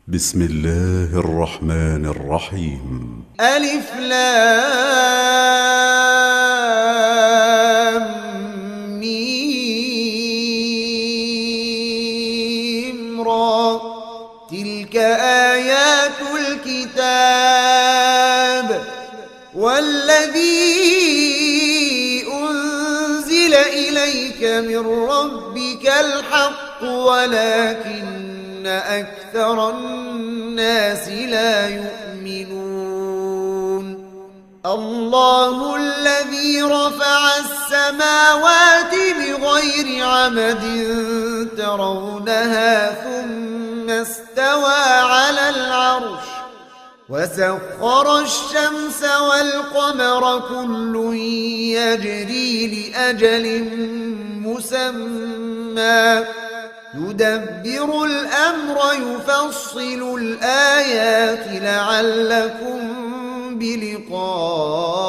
بسم الله الرحمن الرحيم. ألف لام ميم را، تلك آيات الكتاب والذي أنزل إليك من ربك الحق ولكن أكثر الناس لا يؤمنون. الله الذي رفع السماوات بغير عمد ترونها ثم استوى على العرش وسخر الشمس والقمر كل يجري لأجل مسمى يدبر الأمر يفصل الآيات لعلكم بلقاء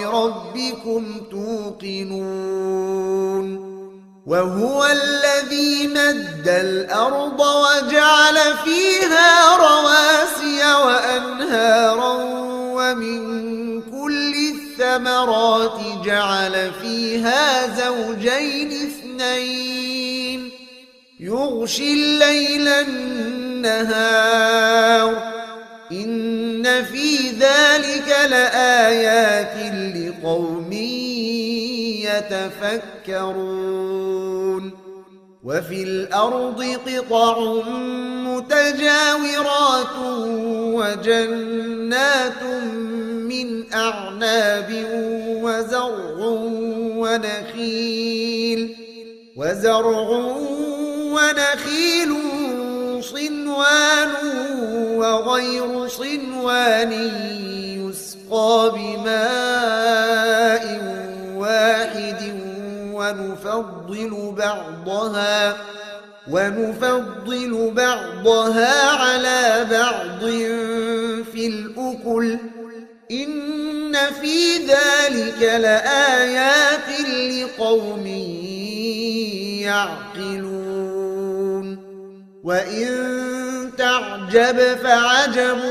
ربكم توقنون. وهو الذي مد الأرض وجعل فيها رواسي وأنهارا ومن كل الثمرات جعل فيها زوجين اثنين يغشي الليل النهار إن في ذلك لآيات لقوم يتفكرون. وفي الأرض قطع متجاورات وجنات من أعناب وزرع ونخيل صنوان وغير صنوان يسقى بماء واحد ونفضل بعضها على بعض في الأكل إن في ذلك لآيات لقوم يعقلون. وإن تعجب فعجب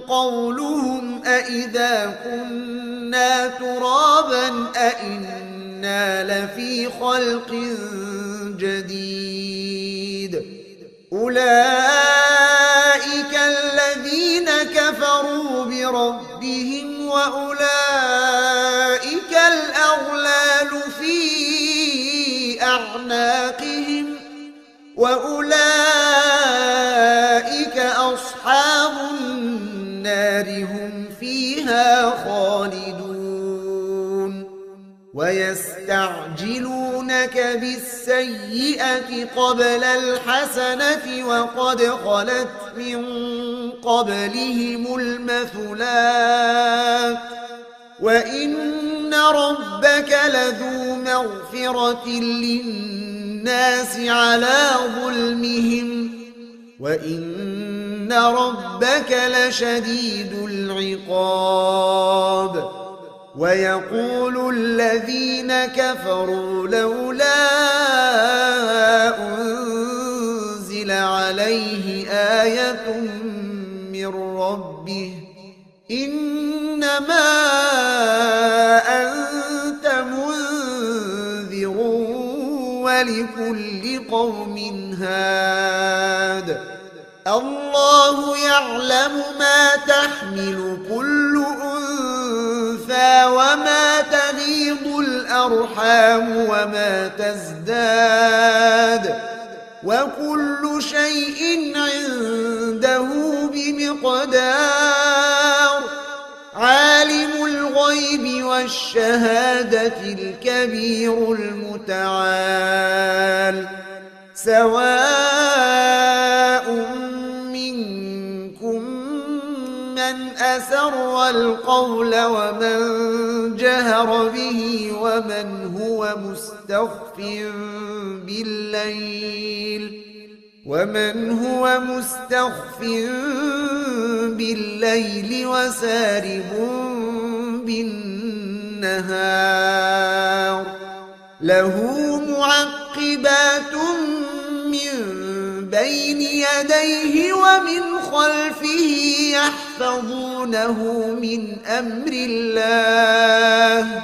قولهم أإذا كنا ترابا أإنا لفي خلق جديد أولئك الذين كفروا بربهم وأولئك الأغلال في أعناقهم وأولئك أصحاب النار هم فيها خالدون. ويستعجلونك بالسيئة قبل الحسنة وقد خلت من قبلهم المثلات وإن ربك لذو مغفرة للناس على ظلمهم وإن ربك لشديد العقاب. ويقول الذين كفروا لولا أنزل عليه آية من ربه إنما أنت منذر ولكل قوم هاد. الله يعلم ما تحمل كل أنثى وما تغيض الأرحام وما تزداد وكل شيء عنده بمقدار. عالم الغيب والشهادة الكبير المتعال سواء منكم من أسر القول ومن جهر به ومن هو مستخف بالليل وسارب بالنهار له معقبات من بين يديه ومن خلفه يحفظونه من أمر الله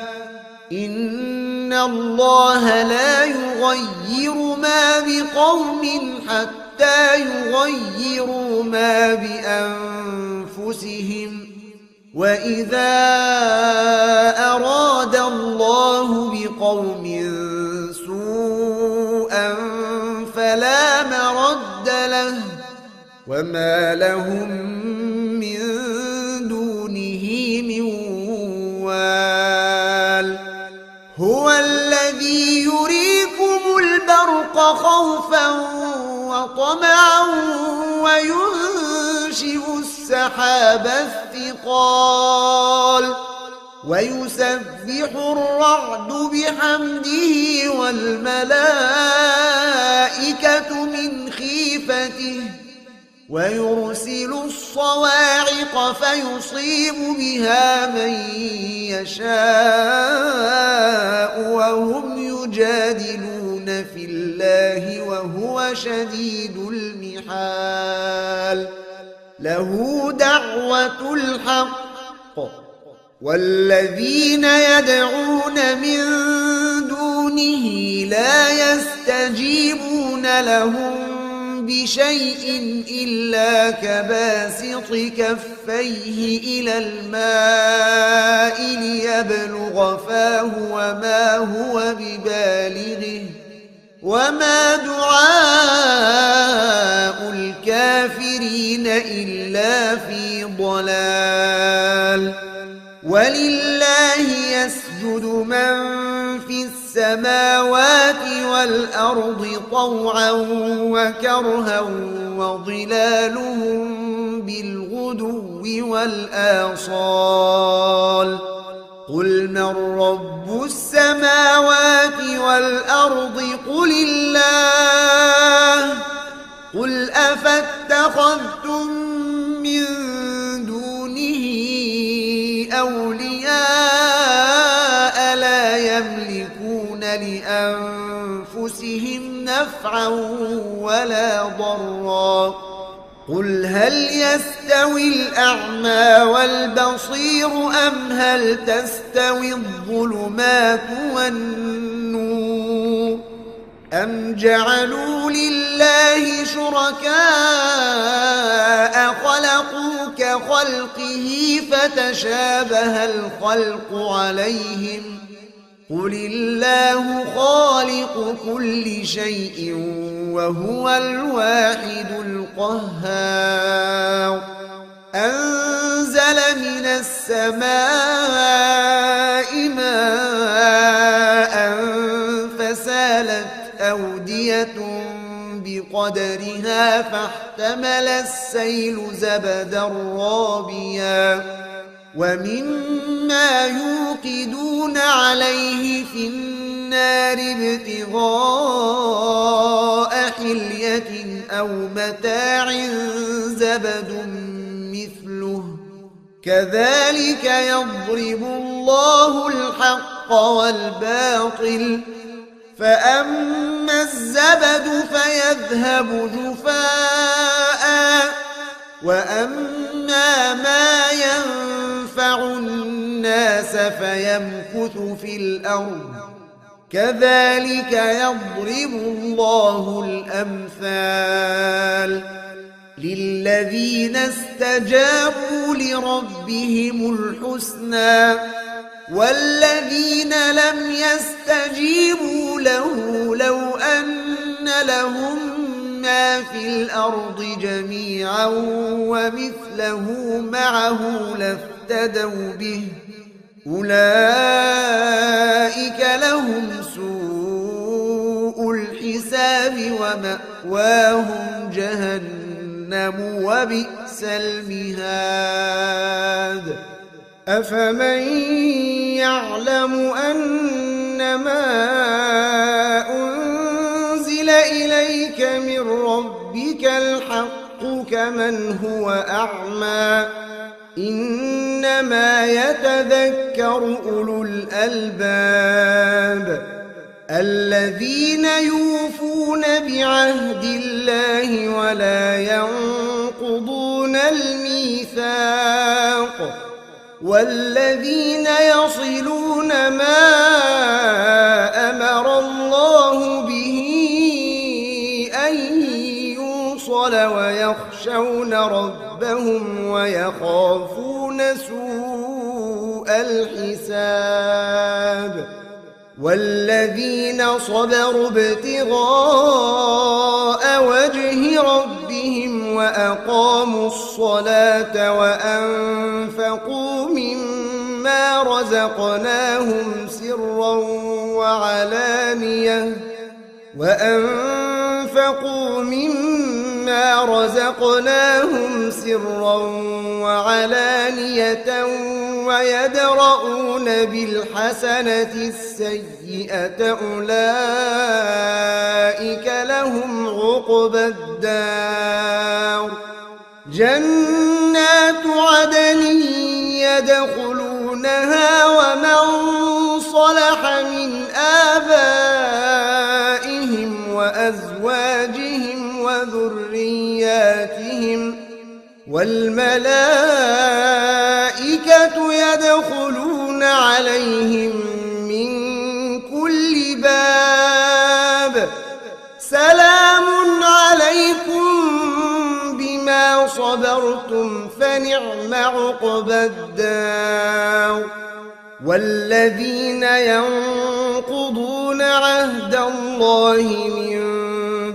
إن الله لا يغير ما بقوم حتى يغيروا ما بأنفسهم وإذا أراد الله بقوم سوءا فلا مرد له وما لهم من دونه من وال هو الذي يريكم البرق خوفا وطمعا وينشئ السحاب الثقال ويسبح الرعد بحمده والملائكة من خيفته ويرسل الصواعق فيصيب بها من يشاء وهم يجادلون في الله وهو شديد المحال له دعوة الحق والذين يدعون من دونه لا يستجيبون لهم بشيء إلا كباسط كفيه إلى الماء ليبلغ فاه وما هو ببالغه وما دعاء الكافرين إلا في ضلال ولله يسجد من في السماوات والأرض طوعا وكرها وظلالهم بالغدو والآصال قل من رب السماوات والأرض قل الله قل أفاتخذتم من دونه أولياء لا يملكون لأنفسهم نفعا ولا ضرا قل هل يستوي الأعمى والبصير أم هل تستوي الظلمات والنور أم جعلوا لله شركاء خلقوا كخلقه فتشابه الخلق عليهم قل الله خالق كل شيء وهو الواحد القهار أنزل من السماء ماء فسالت أودية بقدرها فاحتمل السيل زبدا رابيا ومما يوقدون عليه في النار ابتغاء حلية أو متاع زبد مثله كذلك يضرب الله الحق والباطل فأما الزبد فيذهب جفاء وأما ما ينفع الناس فيمكث في الأرض كذلك يضرب الله الأمثال للذين استجابوا لربهم الحسنى والذين لم يستجيبوا له لو أن لهم ما في الأرض جميعا ومثله معه لافتدوا به أولئك لهم سوء الحساب ومأواهم جهنم وبئس المهاد أفمن يعلم أنما أنزل إليك من ربك الحق كمن هو أعمى إنما يتذكر أولو الألباب الذين يوفون بعهد الله ولا ينقضون الميثاق والذين يصلون ما أمر الله به أن يوصل ويخشون ربهم ويخافون سوء الحساب والذين صبروا ابتغاء وجه ربهم وأقاموا الصلاة وأنفقوا مما رزقناهم سرا وعلانية ويدرؤون بالحسنة السيئة أولئك لهم عقبى الدار جنات عدن يدخلونها ومن صلح من آبائهم وأزواجهم وذرياتهم والملائكة يدخلون عليهم من كل باب سلام عليكم بما صبرتم فنعم عقبى الدار والذين ينقضون عهد الله من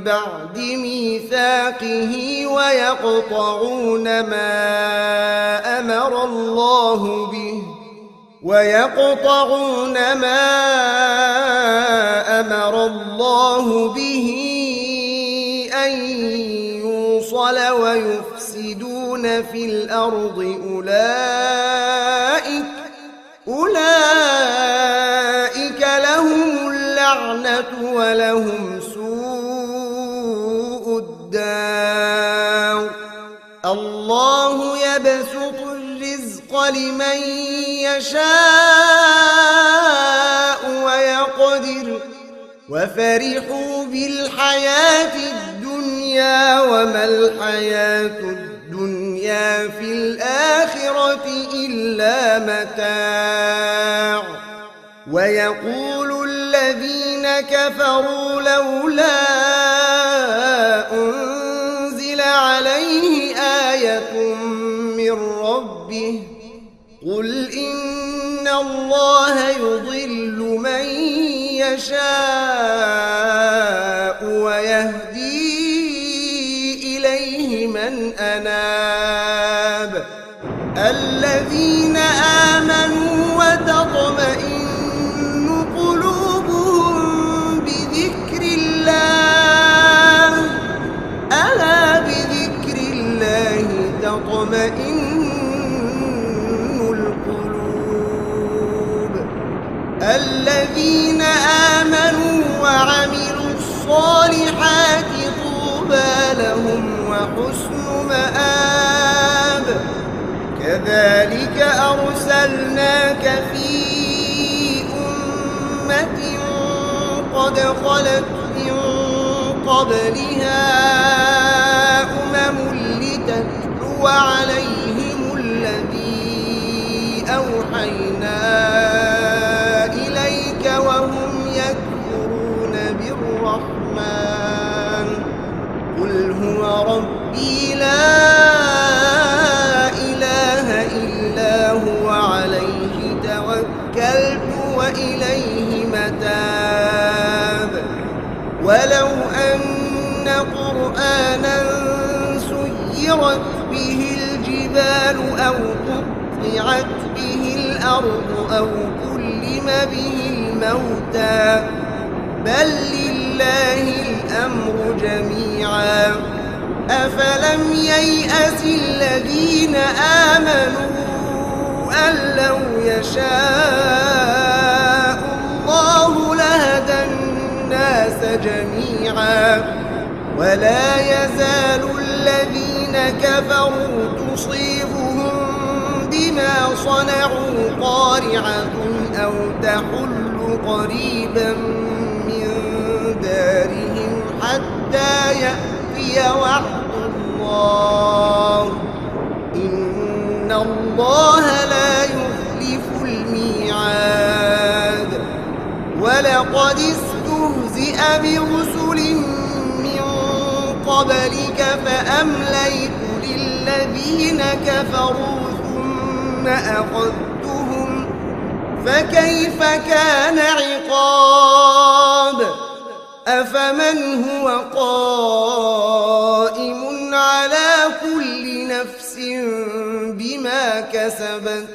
بعد ميثاقه ويقطعون ما أمر الله به أن يوصل ويفسدون في الأرض أولئك لهم اللعنة ولهم سوء الدار الله يبسط الرزق لمن يشاء ويقدر وفرحوا بالحياة الدنيا وما الحياة الدنيا في الآخرة إلا متاع ويقول الذين كفروا لولا أنزل عليه آية من ربه قل إن الله يضل من يشاء ويهدي إليه من أناب الذين آمنوا وتطمئن قلوبهم بذكر الله ألا بذكر الله تطمئن القلوب الذين آمنوا وعملوا الصالحات طوبى لهم وحسن مآب كذلك أرسلناك في أمة قد خلت من قبلها لتتلو عليهم الذي أوحينا إليك وهم يكفرون بالرحمن قل هو ربي لا إله إلا هو عليه توكلت وإليه متاب ولو أن قرآنا سيرت به الجبال أو قطعت به الأرض أو كلم به الموتى بل لله الأمر جميعا أفلم ييأس الذين آمنوا أن لو يشاء الله لهدى الناس جميعا ولا يزال الذين كفروا تصيبهم بما صنعوا قارعة أو تحل قريبا من حتى يأتي وعد الله إن الله لا يخلف الميعاد ولقد استهزئ برسل من قبلك فأمليت للذين كفروا ثم أخذتهم فكيف كان عقاب أفمن هو قائم على كل نفس بما كسبت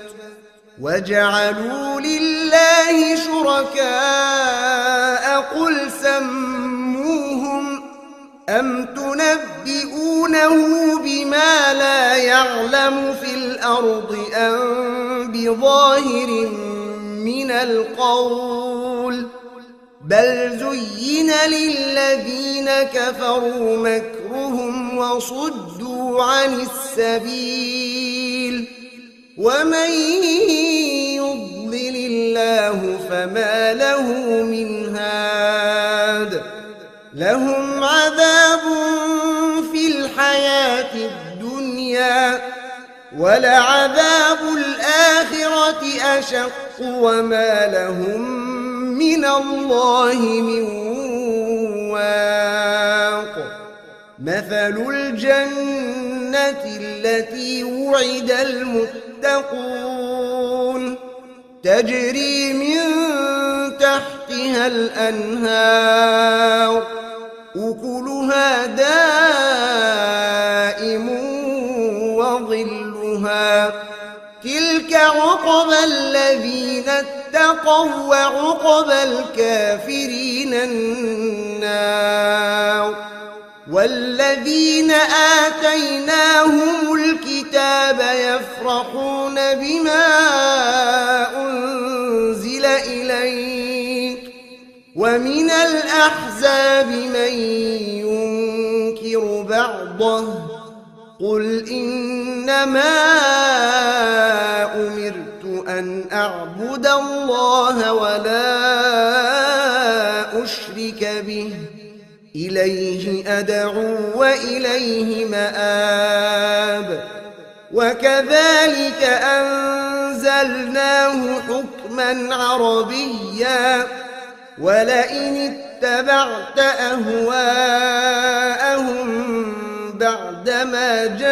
وجعلوا لله شركاء قل سموهم أم تنبئونه بما لا يعلم في الأرض أم بظاهر من القول بل زين للذين كفروا مكرهم وصدوا عن السبيل ومن يضلل الله فما له من هاد لهم عذاب في الحياة الدنيا ولعذاب الآخرة أشق وما لهم من الله من واق مثل الجنة التي وعد المتقون تجري من تحتها الأنهار أكلها دائم وظلها تلك عقبى الذين اتقوا وعقبى الكافرين النار والذين آتيناهم الكتاب يفرحون بما أنزل إليك ومن الأحزاب من ينكر بعضه قل إنما أمرت أن أعبد الله ولا أشرك به إليه أدعو وإليه مآب وكذلك أنزلناه حكما عربيا ولئن اتبعت أهواءهم بعدما جاءك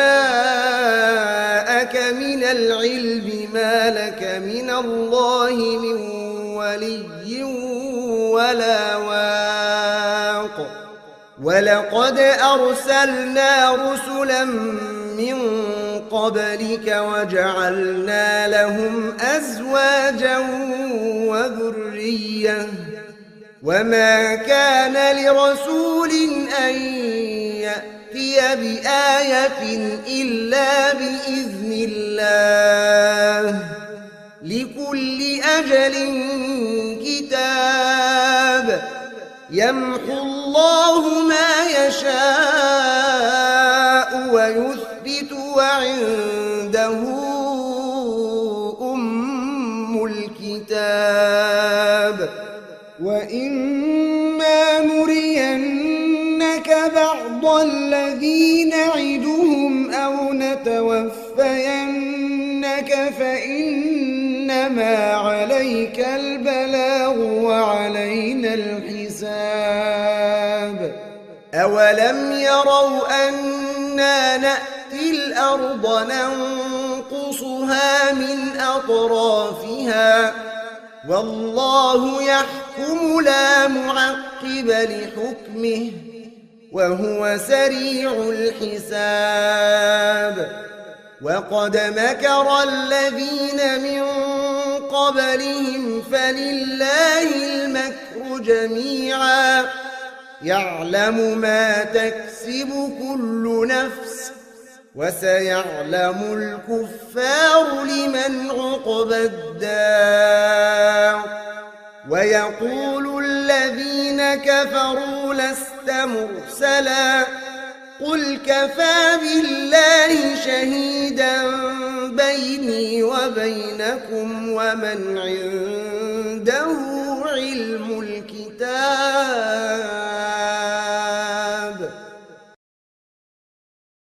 من العلم ما لك من الله من ولي ولا واق ولقد أرسلنا رسلا من قبلك وجعلنا لهم أزواجا وذرية وما كان لرسول أن يأتي بآية إلا بإذن الله لكل أجل كتاب يمحو الله ما يشاء ويثبت وعنده أم الكتاب وإما نرينك بعض الذي نعدهم أو نتوفينك فإنما عليك البلاغ وعلينا الحساب أولم يروا أنا نأتي الأرض ننقصها من أطرافها والله يحكم لا معقب لحكمه وهو سريع الحساب وقد مكر الذين من قبلهم فلله المكر جميعا يعلم ما تكسب كل نفس وسيعلم الكفار لمن عقبى الدار ويقول الذين كفروا لست مرسلا قل كفى بالله شهيدا بيني وبينكم ومن عنده علم الكتاب